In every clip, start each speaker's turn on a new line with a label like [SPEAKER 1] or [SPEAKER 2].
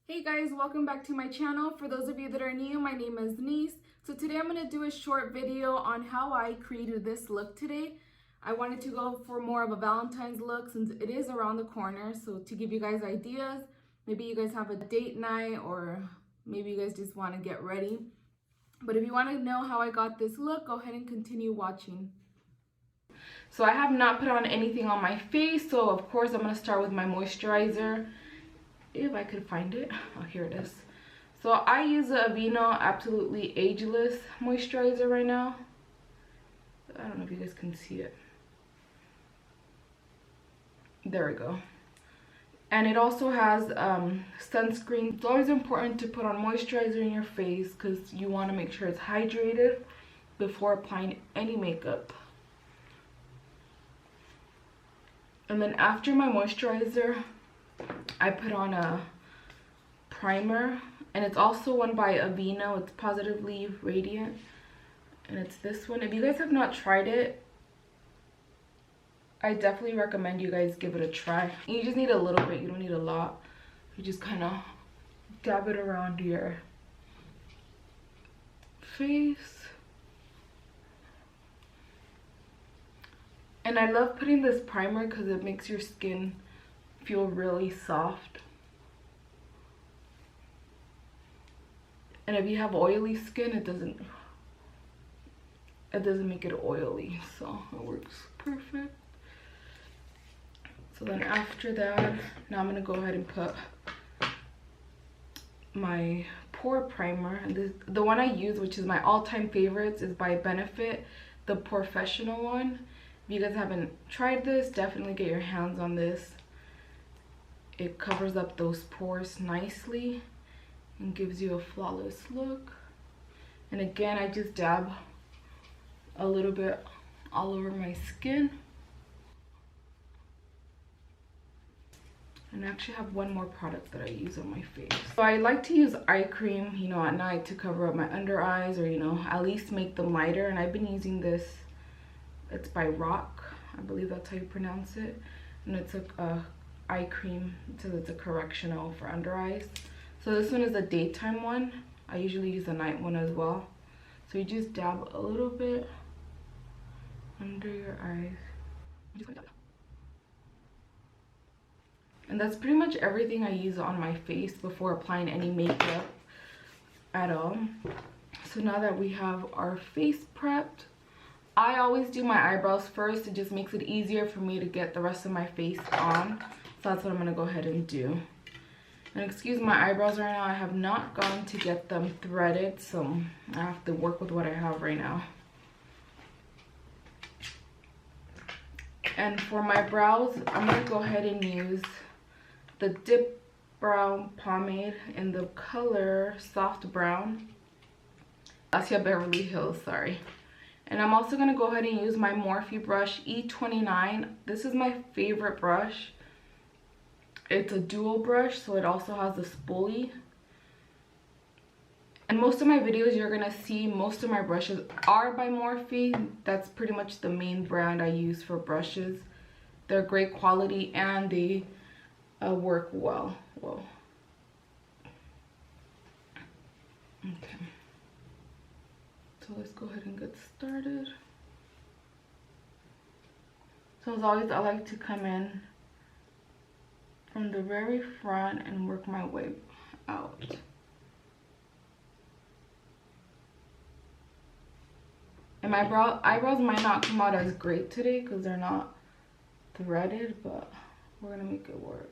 [SPEAKER 1] Hey guys, welcome back to my channel. For those of you that are new, my name is Nesse. So today I'm going to do a short video on how I created this look today. I wanted to go for more of a Valentine's look since it is around the corner. So to give you guys ideas, maybe you guys have a date night or maybe you guys just want to get ready. But if you want to know how I got this look, go ahead and continue watching. So I have not put on anything on my face. So of course I'm going to start with my moisturizer. If I could find it. Oh, here it is. So I use the Aveeno Absolutely Ageless moisturizer right now. I don't know if you guys can see it. There we go. And it also has sunscreen. It's always important to put on moisturizer in your face because you want to make sure it's hydrated before applying any makeup. And then after my moisturizer, I put on a primer, and it's also one by Aveeno. It's Positively Radiant, and it's this one. If you guys have not tried it, I definitely recommend you guys give it a try. And you just need a little bit, you don't need a lot. You just kind of dab it around your face. And I love putting this primer because it makes your skin feel really soft. And if you have oily skin, it doesn't make it oily, so it works perfect. So then after that, now I'm gonna go ahead and put my pore primer, and the one I use, which is my all-time favorites, is by Benefit, the Professional one. If you guys haven't tried this, definitely get your hands on this. It covers up those pores nicely and gives you a flawless look. And again, I just dab a little bit all over my skin. And I actually have one more product that I use on my face. So I like to use eye cream, you know, at night to cover up my under eyes, or, you know, at least make them lighter. And I've been using this. It's by Rock, I believe that's how you pronounce it. And it's a eye cream. It says it's a correctional for under eyes. So this one is a daytime one. I usually use the night one as well. So you just dab a little bit under your eyes. And that's pretty much everything I use on my face before applying any makeup at all. So now that we have our face prepped, I always do my eyebrows first. It just makes it easier for me to get the rest of my face on. So that's what I'm going to go ahead and do. And excuse my eyebrows right now. I have not gone to get them threaded, so I have to work with what I have right now. And for my brows, I'm going to go ahead and use the Dip Brow Pomade in the color Soft Brown. Anastacia Beverly Hills, sorry. And I'm also going to go ahead and use my Morphe brush E29. This is my favorite brush. It's a dual brush, so it also has a spoolie. And most of my videos, you're going to see most of my brushes are by Morphe. That's pretty much the main brand I use for brushes. They're great quality and they work well. Whoa. Okay. So let's go ahead and get started. So as always, I like to come in from the very front and work my way out. And my eyebrows might not come out as great today because they're not threaded, but we're gonna make it work.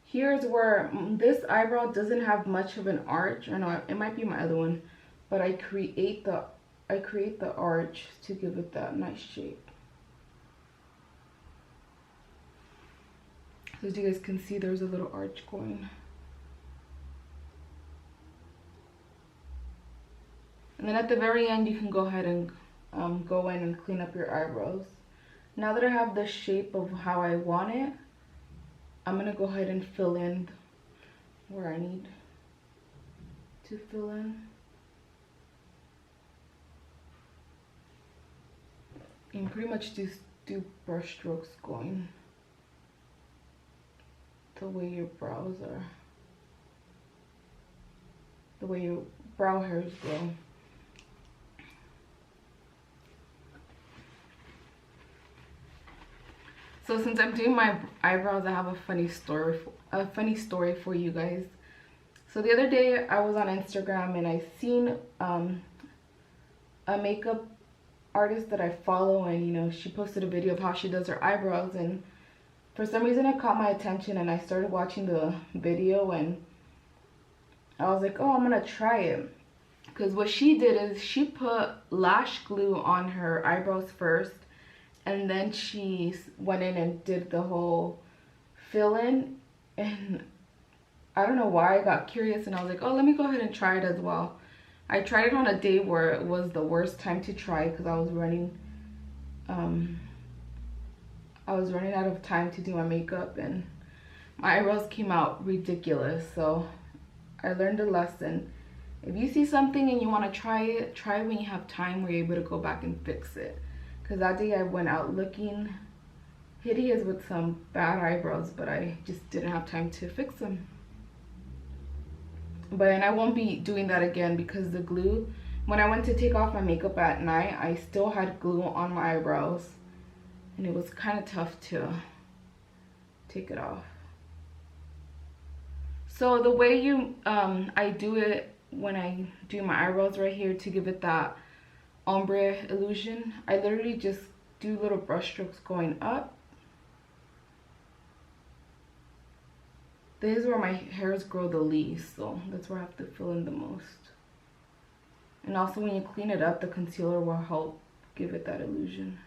[SPEAKER 1] Here's where this eyebrow doesn't have much of an arch. I know it might be my other one, but I create the arch to give it that nice shape. So as you guys can see, there's a little arch going. And then at the very end, you can go ahead and go in and clean up your eyebrows. Now that I have the shape of how I want it, I'm gonna go ahead and fill in where I need to to fill in. And pretty much just do brush strokes going the way your brows are, the way your brow hairs grow. So since I'm doing my eyebrows, I have a funny story for you guys. So the other day I was on Instagram and I seen a makeup artist that I follow, and you know, she posted a video of how she does her eyebrows, and for some reason it caught my attention and I started watching the video and I was like, oh, I'm gonna try it. Because what she did is she put lash glue on her eyebrows first, and then she went in and did the whole fill in, and I don't know why I got curious and I was like, oh, let me go ahead and try it as well. I tried it on a day where it was the worst time to try because I was running out of time to do my makeup and my eyebrows came out ridiculous. So I learned a lesson. If you see something and you want to try it when you have time where you're able to go back and fix it. Because that day I went out looking hideous with some bad eyebrows, but I just didn't have time to fix them. And I won't be doing that again because the glue, when I went to take off my makeup at night, I still had glue on my eyebrows and it was kind of tough to take it off. So the way I do it when I do my eyebrows right here to give it that ombre illusion, I literally just do little brush strokes going up. This is where my hairs grow the least, so that's where I have to fill in the most. And also when you clean it up, the concealer will help give it that illusion.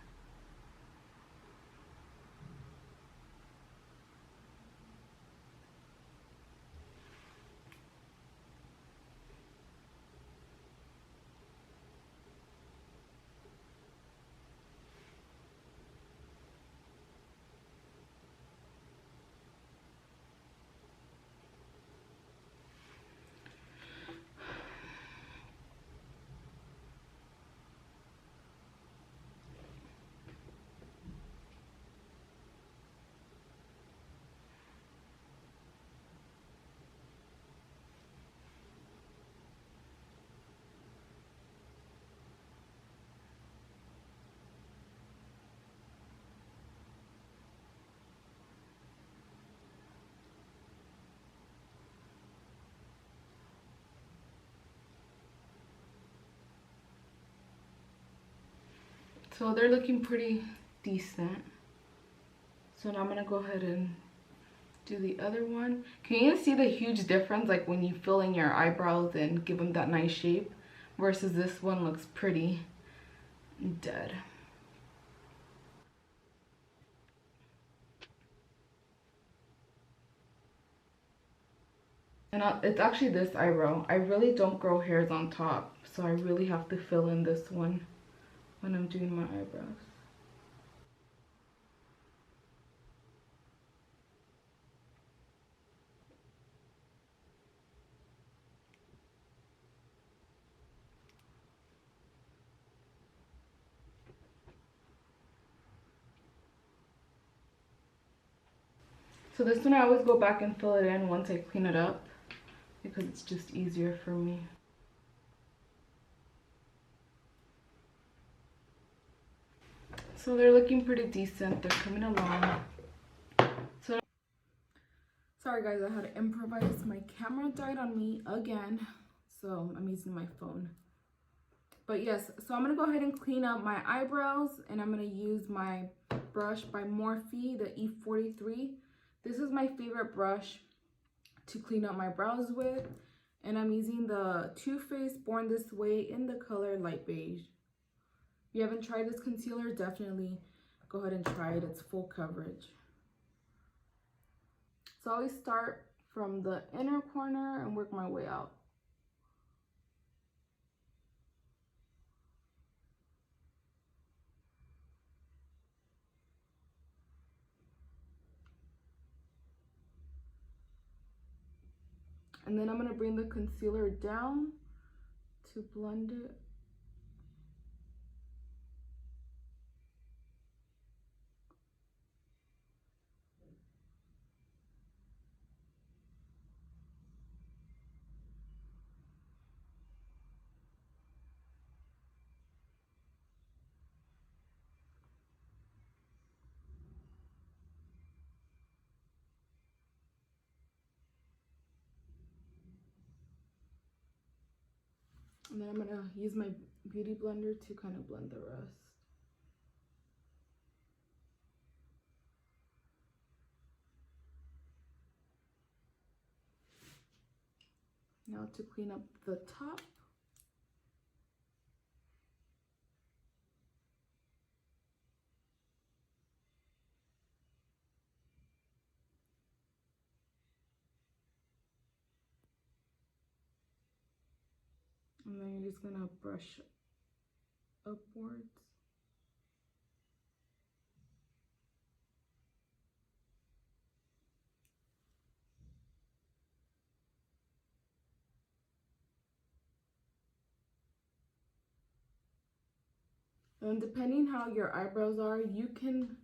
[SPEAKER 1] So they're looking pretty decent. So now I'm gonna go ahead and do the other one. Can you see the huge difference, like when you fill in your eyebrows and give them that nice shape versus this one looks pretty dead. And it's actually this eyebrow. I really don't grow hairs on top, so I really have to fill in this one when I'm doing my eyebrows. So this one I always go back and fill it in once I clean it up because it's just easier for me. So they're looking pretty decent. They're coming along. So sorry guys, I had to improvise. My camera died on me again, so I'm using my phone. But yes, so I'm gonna go ahead and clean up my eyebrows, and I'm gonna use my brush by Morphe, the E43. This is my favorite brush to clean up my brows with, and I'm using the Too Faced Born This Way in the color light beige. If you haven't tried this concealer, definitely go ahead and try it. It's full coverage. So I always start from the inner corner and work my way out. And then I'm gonna bring the concealer down to blend it. And then I'm gonna use my beauty blender to kind of blend the rest. Now to clean up the top. And then you're just gonna brush upwards. And depending how your eyebrows are, you can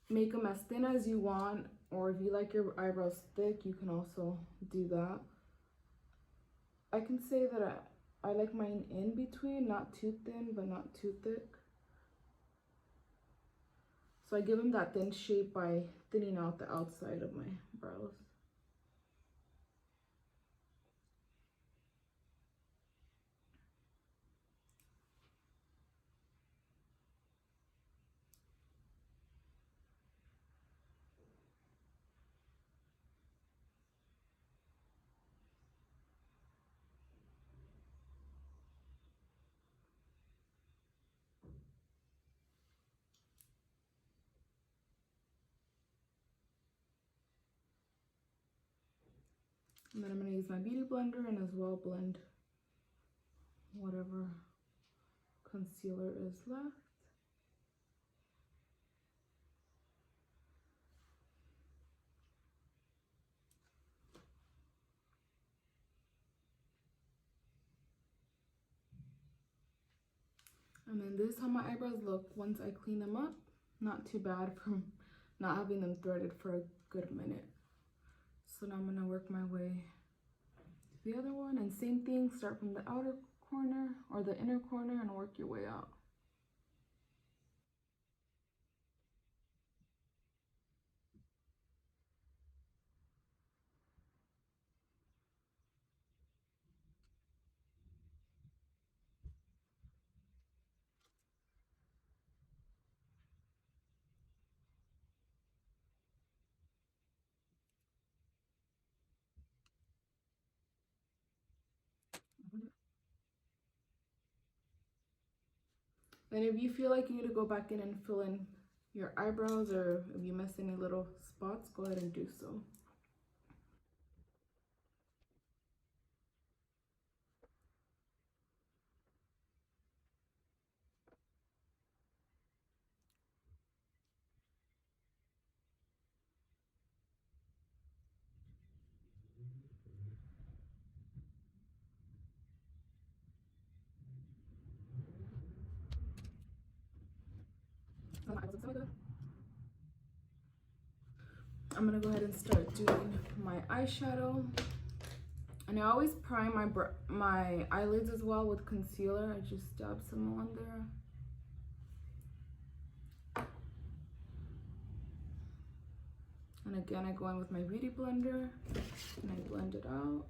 [SPEAKER 1] make them as thin as you want, or if you like your eyebrows thick, you can also do that. I can say that I like mine in between, not too thin, but not too thick. So I give them that thin shape by thinning out the outside of my brows. And then I'm going to use my beauty blender and as well blend whatever concealer is left. And then this is how my eyebrows look once I clean them up. Not too bad from not having them threaded for a good minute. So now I'm going to work my way to the other one. And same thing, start from the outer corner or the inner corner and work your way out. And if you feel like you need to go back in and fill in your eyebrows, or if you miss any little spots, go ahead and do so. I'm gonna go ahead and start doing my eyeshadow. And I always prime my eyelids as well with concealer. I just dab some on there. And again, I go in with my beauty blender and I blend it out.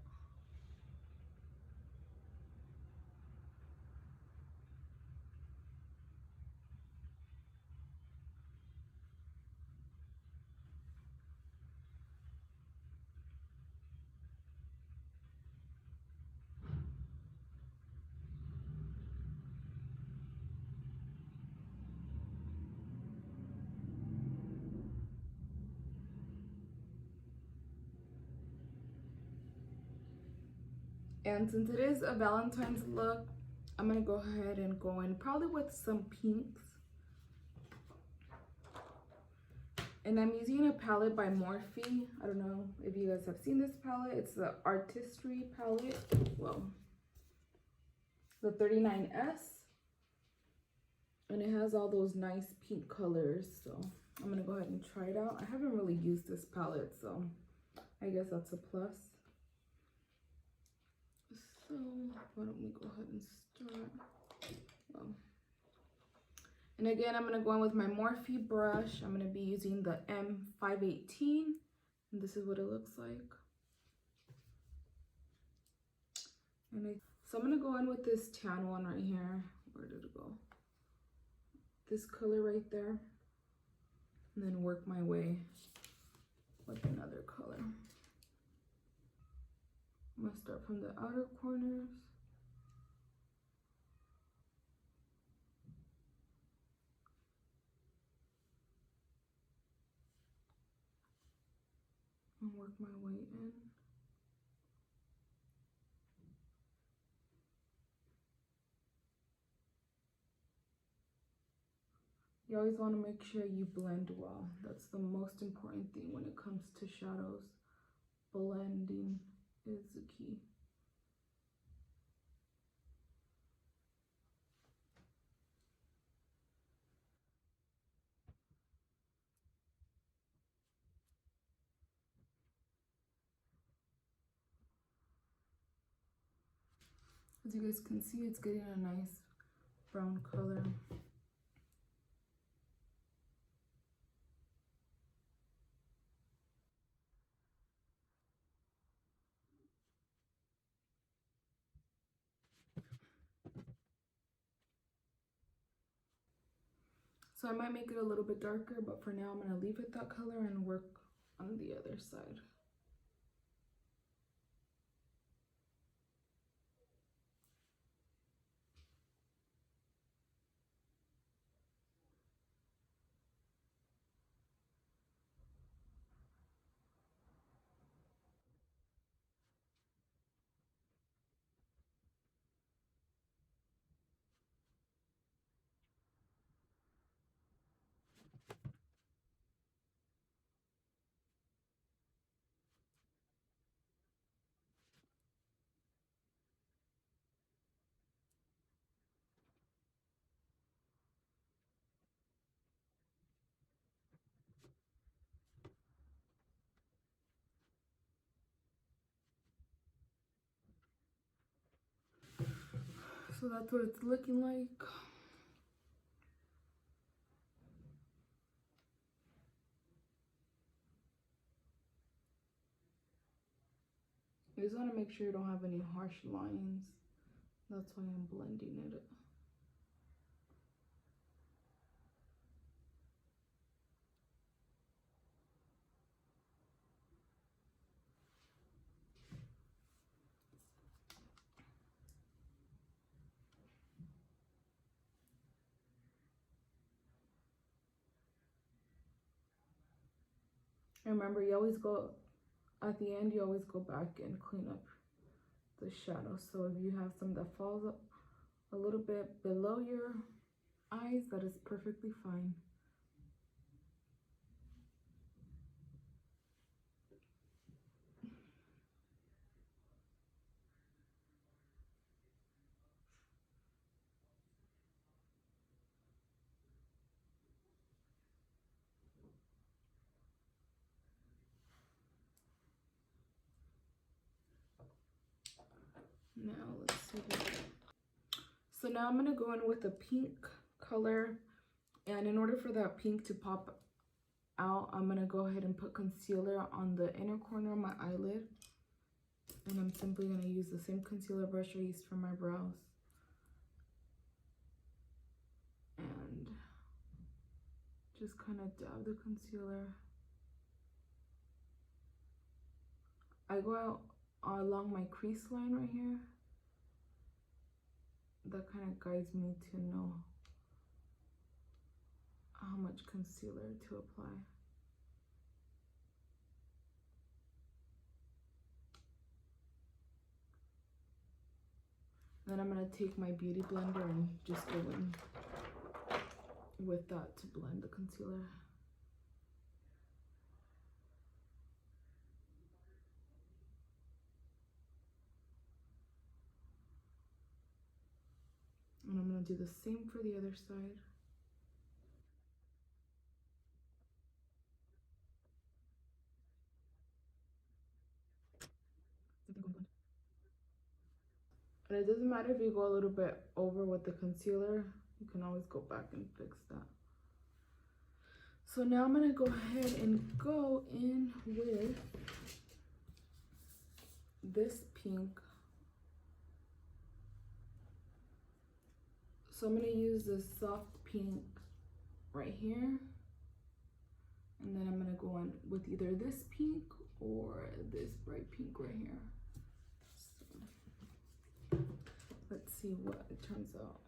[SPEAKER 1] And since it is a Valentine's look, I'm gonna go ahead and go in probably with some pinks. And I'm using a palette by Morphe. I don't know if you guys have seen this palette. It's the Artistry palette. Well, the 39S. And it has all those nice pink colors. So I'm going to go ahead and try it out. I haven't really used this palette, so I guess that's a plus. So why don't we go ahead and start. And again, I'm going to go in with my Morphe brush. I'm going to be using the M518. And this is what it looks like. So I'm going to go in with this tan one right here. Where did it go? This color right there. And then work my way with another color. I'm going to start from the outer corners. And work my way in. You always want to make sure you blend well. That's the most important thing when it comes to shadows. Blending is the key. As you guys can see, it's getting a nice brown color. So I might make it a little bit darker, but for now I'm going to leave it that color and work on the other side. So that's what it's looking like. You just want to make sure you don't have any harsh lines. That's why I'm blending it. Remember, you always go, at the end, you always go back and clean up the shadow. So if you have some that falls up a little bit below your eyes, that is perfectly fine. Now let's see. So now I'm going to go in with a pink color, and in order for that pink to pop out, I'm going to go ahead and put concealer on the inner corner of my eyelid. And I'm simply going to use the same concealer brush I used for my brows. And just kind of dab the concealer. I go out along my crease line right here. That kind of guides me to know how much concealer to apply. Then I'm going to take my beauty blender and just go in with that to blend the concealer. And I'm going to do the same for the other side. And it doesn't matter if you go a little bit over with the concealer, you can always go back and fix that. So now I'm gonna go ahead and go in with this pink. So I'm gonna use this soft pink right here. And then I'm gonna go in with either this pink or this bright pink right here. So let's see what it turns out.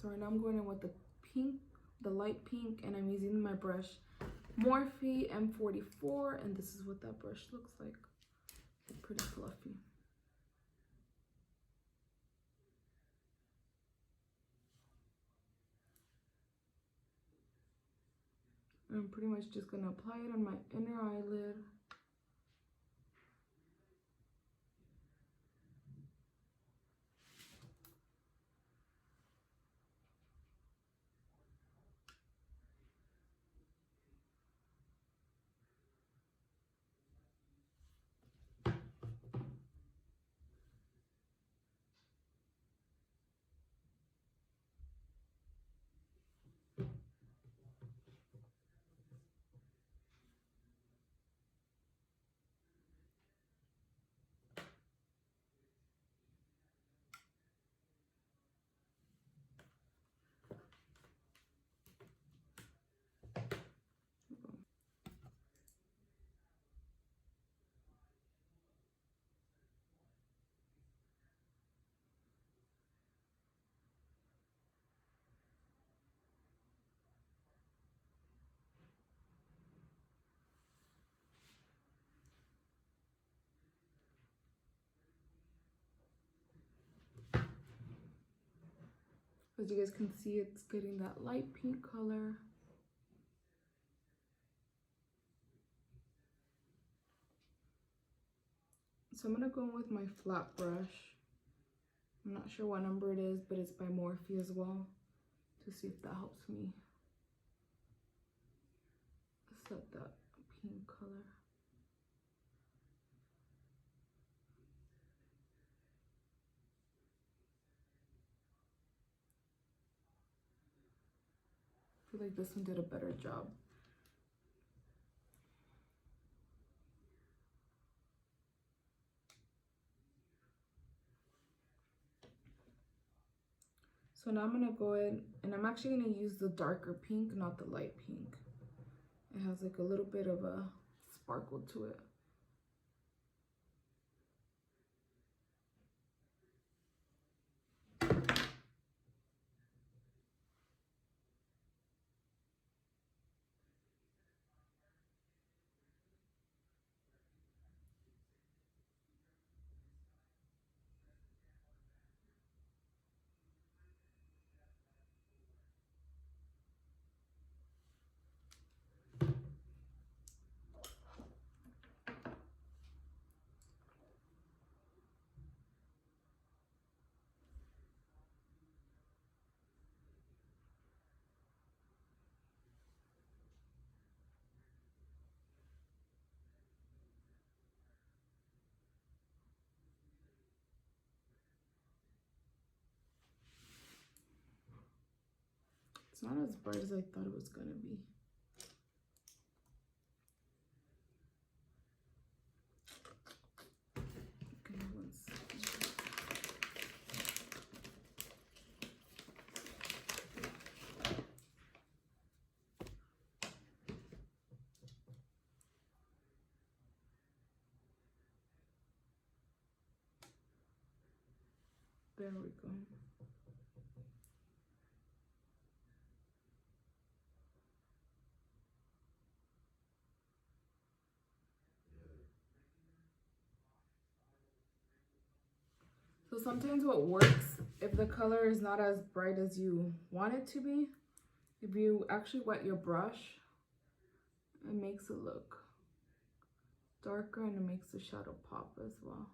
[SPEAKER 1] So right now I'm going in with the pink, the light pink, and I'm using my brush Morphe M44, and this is what that brush looks like. It's pretty fluffy. And I'm pretty much just gonna apply it on my inner eyelid. As you guys can see, it's getting that light pink color. So I'm gonna go in with my flat brush. I'm not sure what number it is, but it's by Morphe as well, to see if that helps me set that pink color. I feel like this one did a better job. So now I'm gonna go in, and I'm actually gonna use the darker pink, not the light pink. It has like a little bit of a sparkle to it. It's not as bright as I thought it was gonna be. Okay, one second. There we go. So sometimes what works, if the color is not as bright as you want it to be, if you actually wet your brush, it makes it look darker and it makes the shadow pop as well.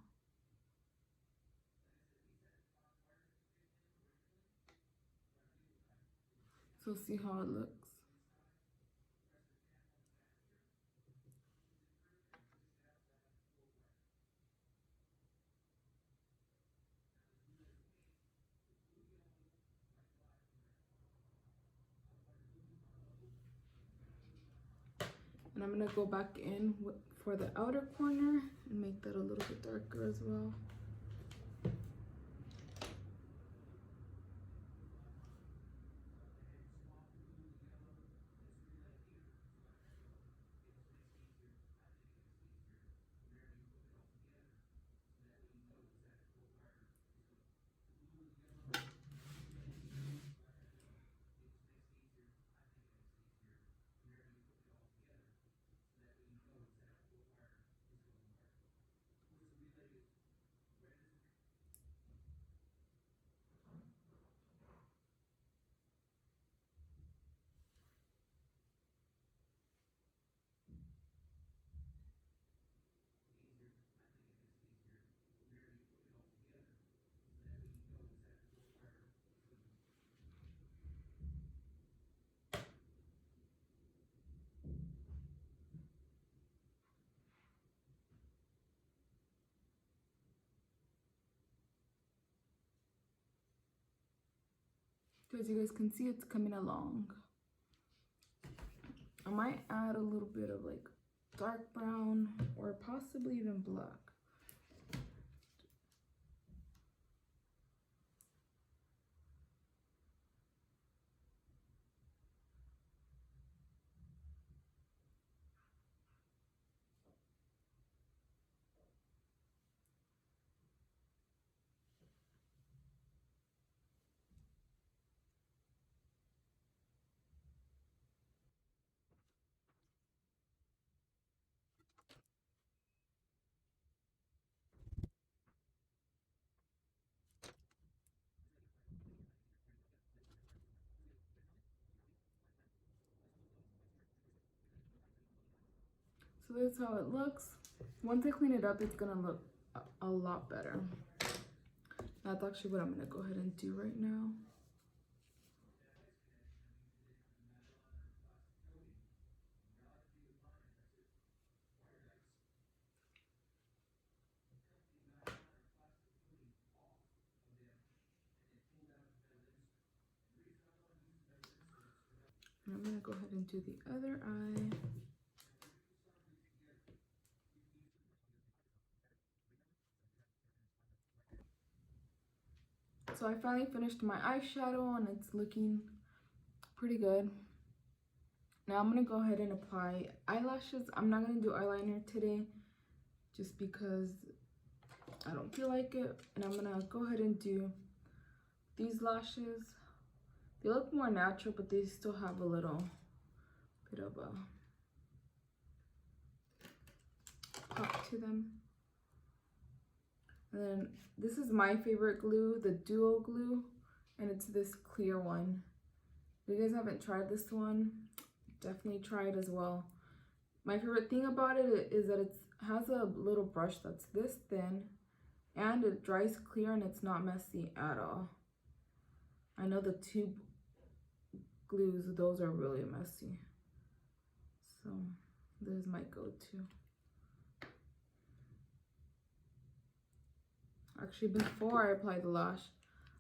[SPEAKER 1] So see how it looks. And I'm gonna go back in for the outer corner and make that a little bit darker as well. So as you guys can see, it's coming along. I might add a little bit of like dark brown or possibly even black. So this is how it looks. Once I clean it up, it's gonna look a lot better. That's actually what I'm gonna go ahead and do right now. And I'm gonna go ahead and do the other eye. So I finally finished my eyeshadow and it's looking pretty good. Now I'm gonna go ahead and apply eyelashes. I'm not gonna do eyeliner today just because I don't feel like it. And I'm gonna go ahead and do these lashes. They look more natural, but they still have a little bit of a pop to them. And then this is my favorite glue, the Duo glue, and it's this clear one. If you guys haven't tried this one, definitely try it as well. My favorite thing about it is that it has a little brush that's this thin and it dries clear and it's not messy at all. I know the tube glues, those are really messy. So this is my go-to. Actually, before I apply the lash,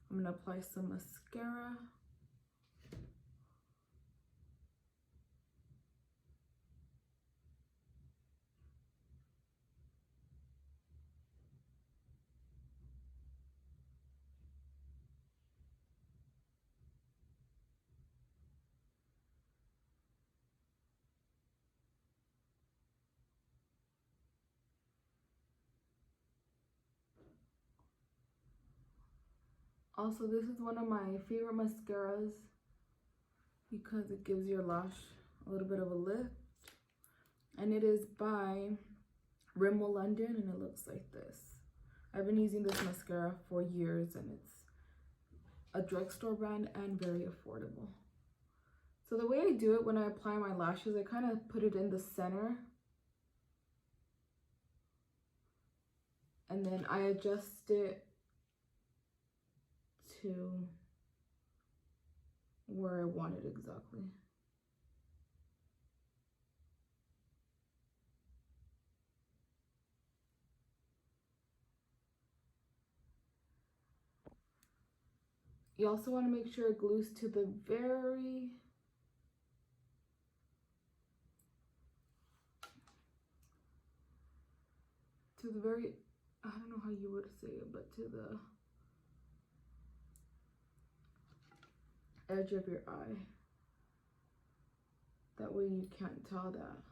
[SPEAKER 1] I'm gonna apply some mascara. Also, this is one of my favorite mascaras because it gives your lash a little bit of a lift. And it is by Rimmel London and it looks like this. I've been using this mascara for years and it's a drugstore brand and very affordable. So the way I do it when I apply my lashes, I kind of put it in the center. And then I adjust it to where I want it exactly. You also want to make sure it glues to the very I don't know how you would say it, but to the edge of your eye. That way you can't tell that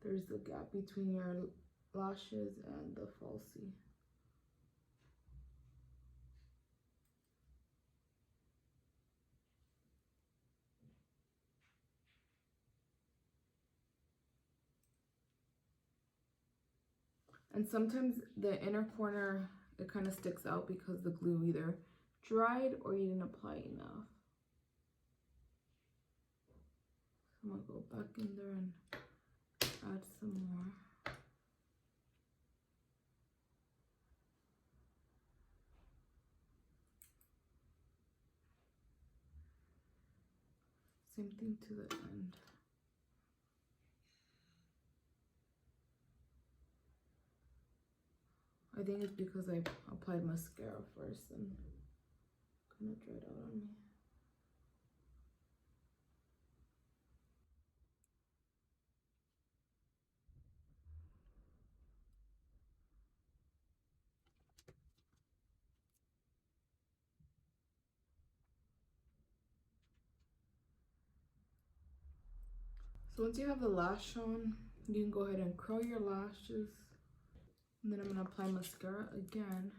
[SPEAKER 1] there's a gap between your lashes and the falsie. And sometimes the inner corner, it kind of sticks out because the glue either dried or you didn't apply enough. So I'm gonna go back in there and add some more. Same thing to the end. I think it's because I applied mascara first and kind of dried out on me. So once you have the lash on, you can go ahead and curl your lashes. And then I'm going to apply mascara again.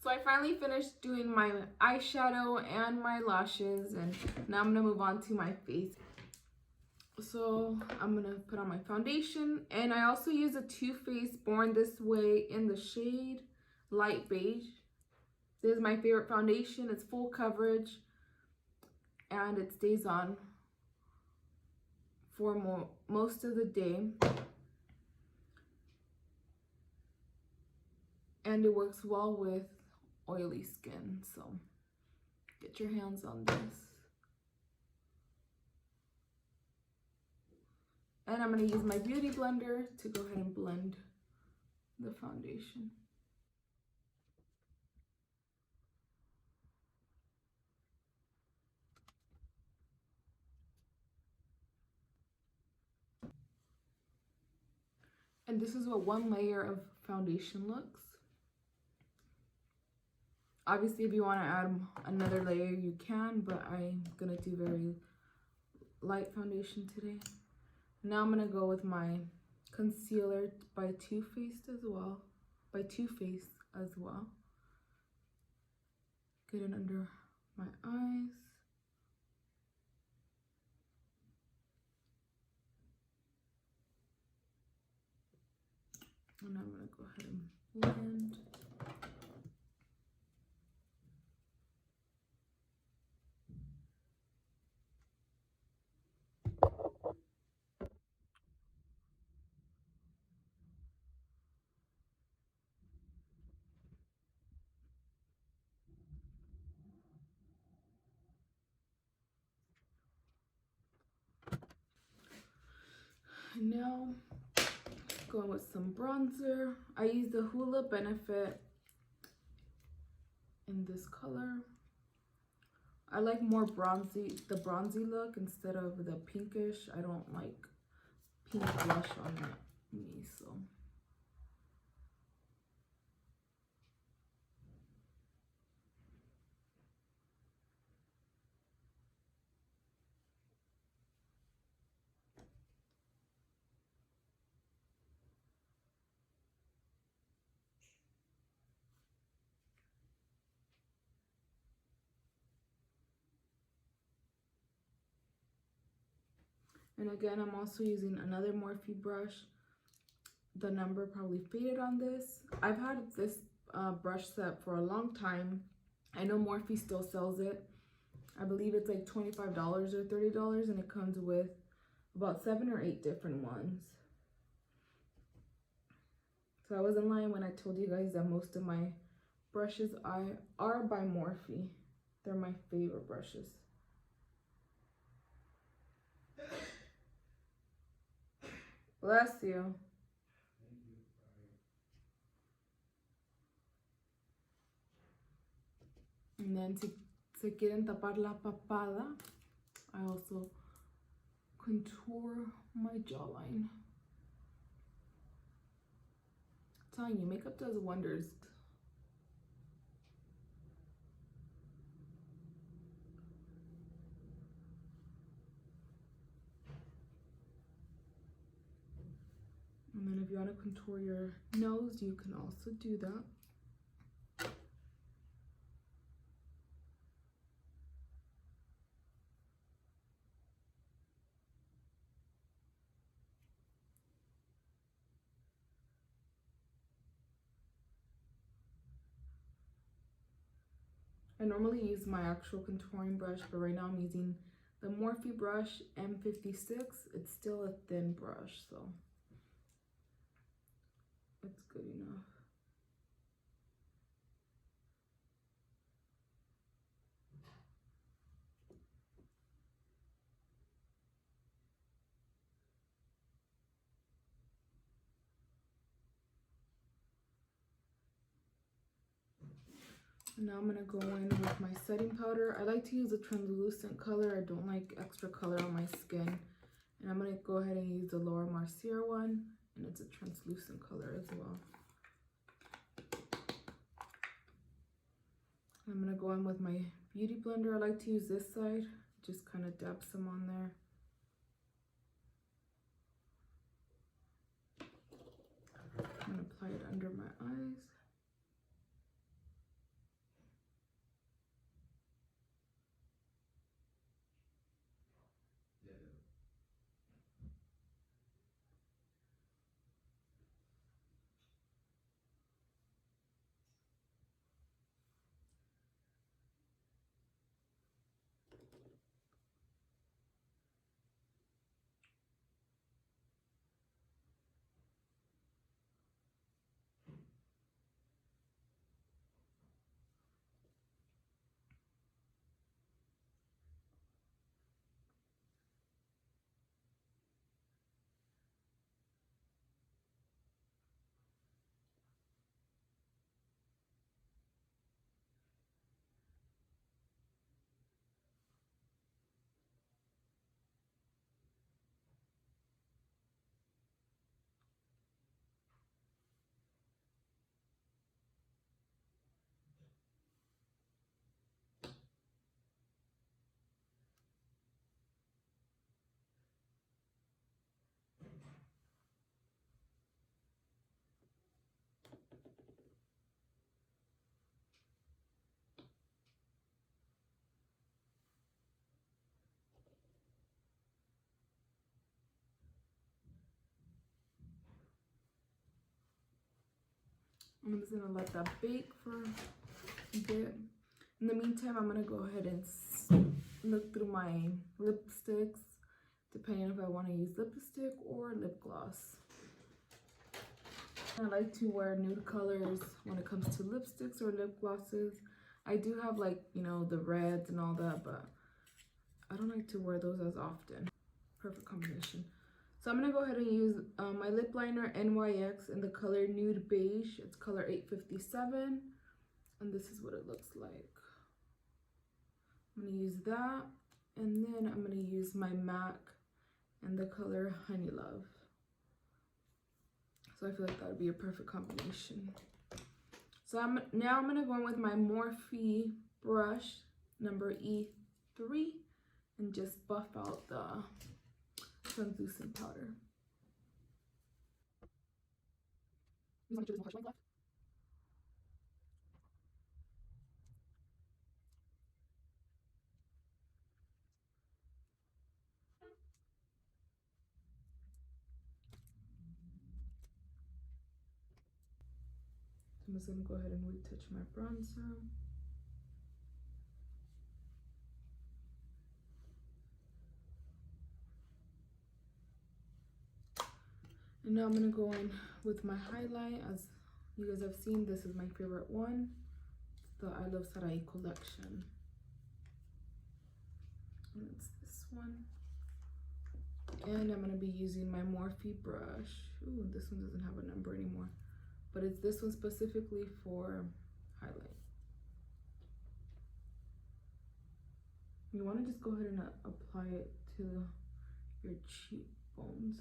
[SPEAKER 1] So I finally finished doing my eyeshadow and my lashes, and now I'm gonna move on to my face. So I'm gonna put on my foundation, and I also use a Too Faced Born This Way in the shade Light Beige. This is my favorite foundation. It's full coverage and it stays on for most of the day. And it works well with oily skin, so get your hands on this. And I'm going to use my beauty blender to go ahead and blend the foundation. And this is what one layer of foundation looks. Obviously, if you want to add another layer, you can, but I'm going to do very light foundation today. Now I'm going to go with my concealer by Too Faced as well. Get it under my eyes. And I'm going to go ahead and blend. And now, going with some bronzer. I use the Hoola Benefit in this color. I like more the bronzy look instead of the pinkish. I don't like pink blush on me, so. And again, I'm also using another Morphe brush. The number probably faded on this. I've had this brush set for a long time. I know Morphe still sells it. I believe it's like $25 or $30, and it comes with about 7 or 8 different ones. So I wasn't lying when I told you guys that most of my brushes are by Morphe. They're my favorite brushes. Bless you. And then si se quieren tapar la papada, I also contour my jawline. I'm telling you, makeup does wonders. And then if you want to contour your nose, you can also do that. I normally use my actual contouring brush, but right now I'm using the Morphe brush M56. It's still a thin brush, so it's good enough. And now I'm gonna go in with my setting powder. I like to use a translucent color. I don't like extra color on my skin. And I'm gonna go ahead and use the Laura Mercier one, and it's a translucent color as well. I'm gonna go in with my beauty blender. I like to use this side, just kind of dab some on there. I'm gonna apply it under my eyes. I'm just gonna let that bake for a bit. In the meantime, I'm gonna go ahead and look through my lipsticks, depending if I want to use lipstick or lip gloss. I like to wear nude colors when it comes to lipsticks or lip glosses. I do have, like, you know, the reds and all that, but I don't like to wear those as often. Perfect combination. So I'm gonna go ahead and use my lip liner NYX in the color Nude Beige. It's color 857, and this is what it looks like. I'm gonna use that, and then I'm gonna use my MAC in the color Honey Love. So I feel like that would be a perfect combination. So now I'm gonna go in with my Morphe brush number E3 and just buff out the translucent powder. I'm just gonna go ahead and retouch my bronzer. And now I'm gonna go in with my highlight. As you guys have seen, this is my favorite one. It's the I Love Sarai collection. And it's this one. And I'm gonna be using my Morphe brush. Ooh, this one doesn't have a number anymore. But it's this one specifically for highlight. You wanna just go ahead and apply it to your cheekbones.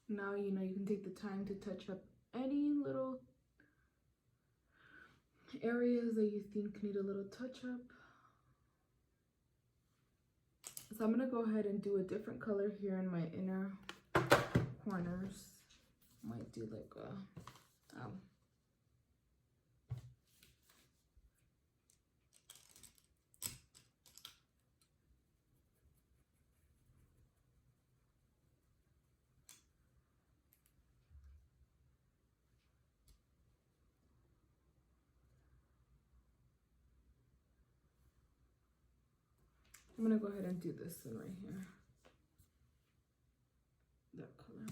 [SPEAKER 1] Now, you know, you can take the time to touch up any little areas that you think need a little touch up. So I'm gonna go ahead and do a different color here in my inner corners. Might do like a, I'm gonna go ahead and do this one right here. That color.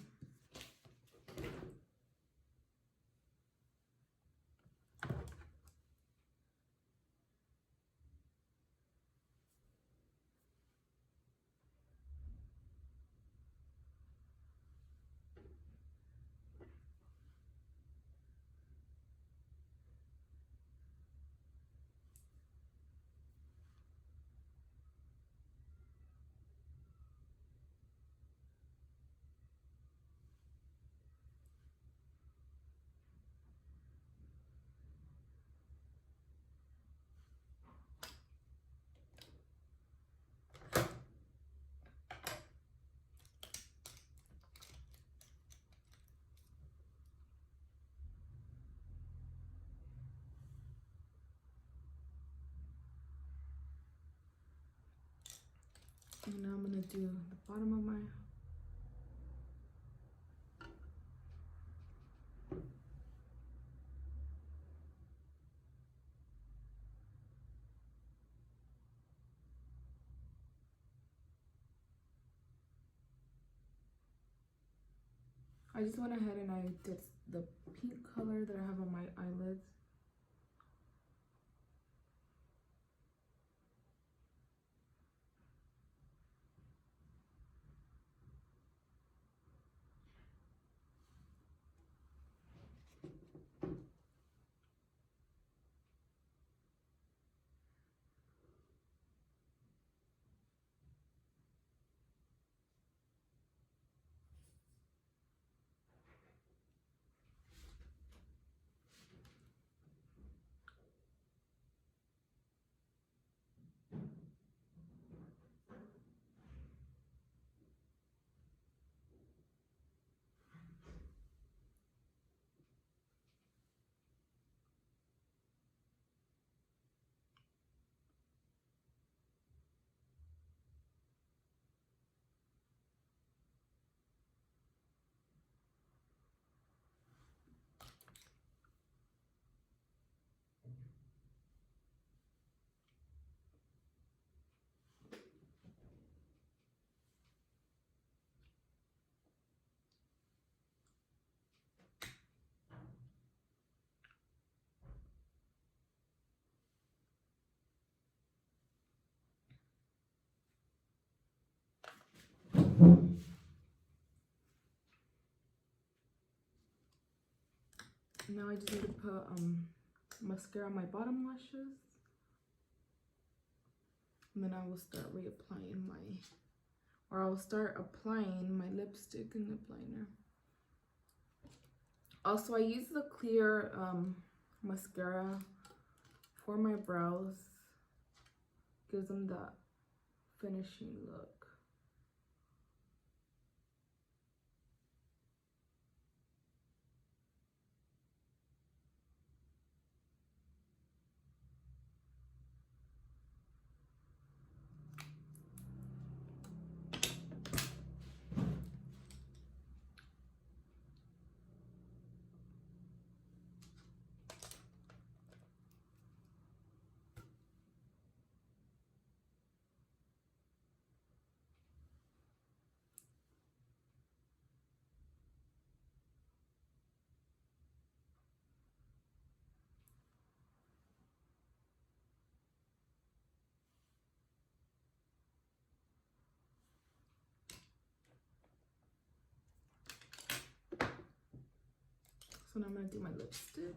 [SPEAKER 1] And now I'm gonna do the bottom of my I just went ahead and I did the pink color that I have on my eyelids. Now I just need to put mascara on my bottom lashes. And then I will start reapplying I will start applying my lipstick and lip liner. Also, I use the clear mascara for my brows. Gives them that finishing look. So now I'm gonna do my lipstick.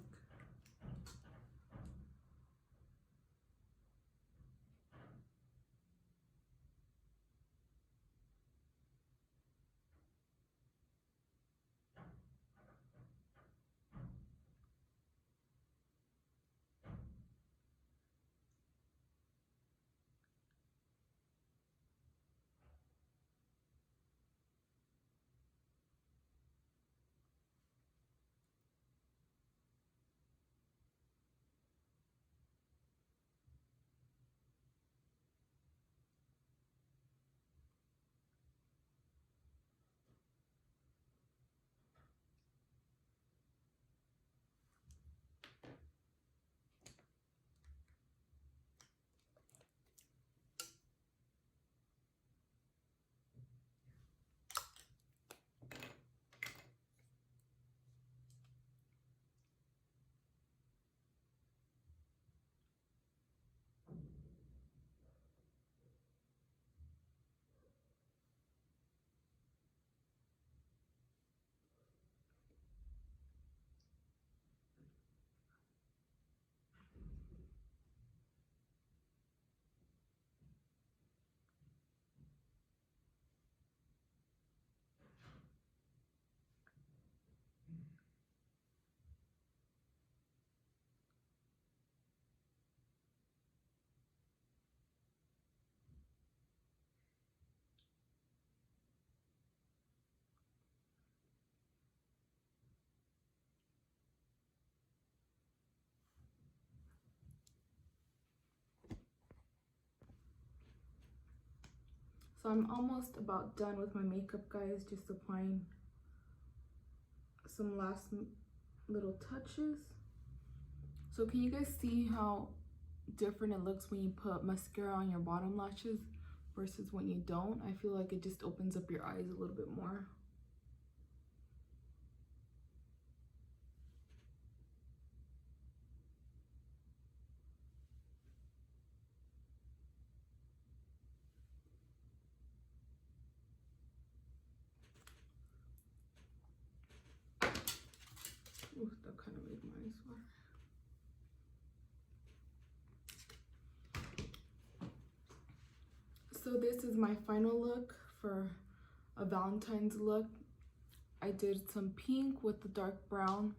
[SPEAKER 1] So I'm almost about done with my makeup, guys. Just applying some last little touches. So can you guys see how different it looks when you put mascara on your bottom lashes versus when you don't? I feel like it just opens up your eyes a little bit more. Ooh, that kind of made my eyes water. So this is my final look for a Valentine's look. I did some pink with the dark brown.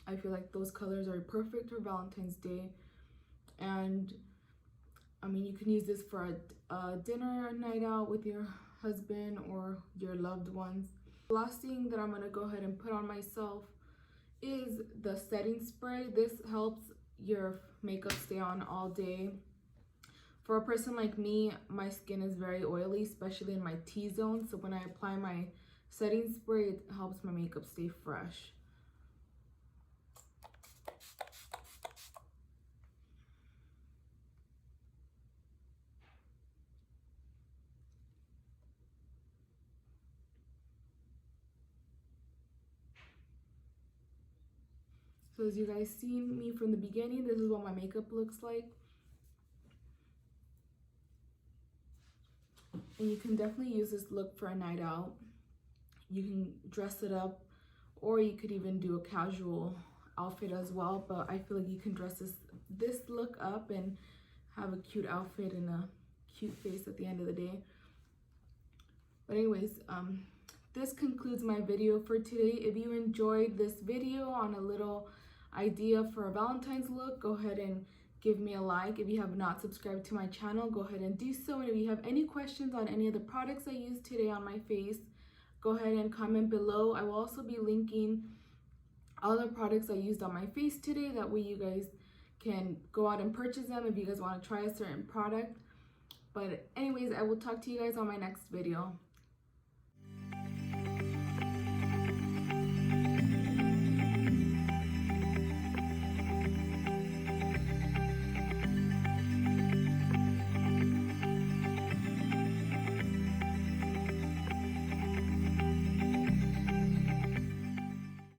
[SPEAKER 1] I feel like those colors are perfect for Valentine's Day. And I mean, you can use this for a dinner night out with your husband or your loved ones. The last thing that I'm gonna go ahead and put on myself is the setting spray. This helps your makeup stay on all day. For a person like me, my skin is very oily, especially in my T-zone. So when I apply my setting spray, it helps my makeup stay fresh. So as you guys seen me from the beginning, this is what my makeup looks like. and you can definitely use this look for a night out. You can dress it up, or you could even do a casual outfit as well, but I feel like you can dress this look up and have a cute outfit and a cute face at the end of the day. But anyways, this concludes my video for today. If you enjoyed this video on a little idea for a Valentine's look, go ahead and give me a like. If you have not subscribed to my channel, go ahead and do so. And if you have any questions on any of the products I used today on my face, go ahead and comment below. I will also be linking all the products I used on my face today. That way you guys can go out and purchase them if you guys want to try a certain product. But anyways, I will talk to you guys on my next video.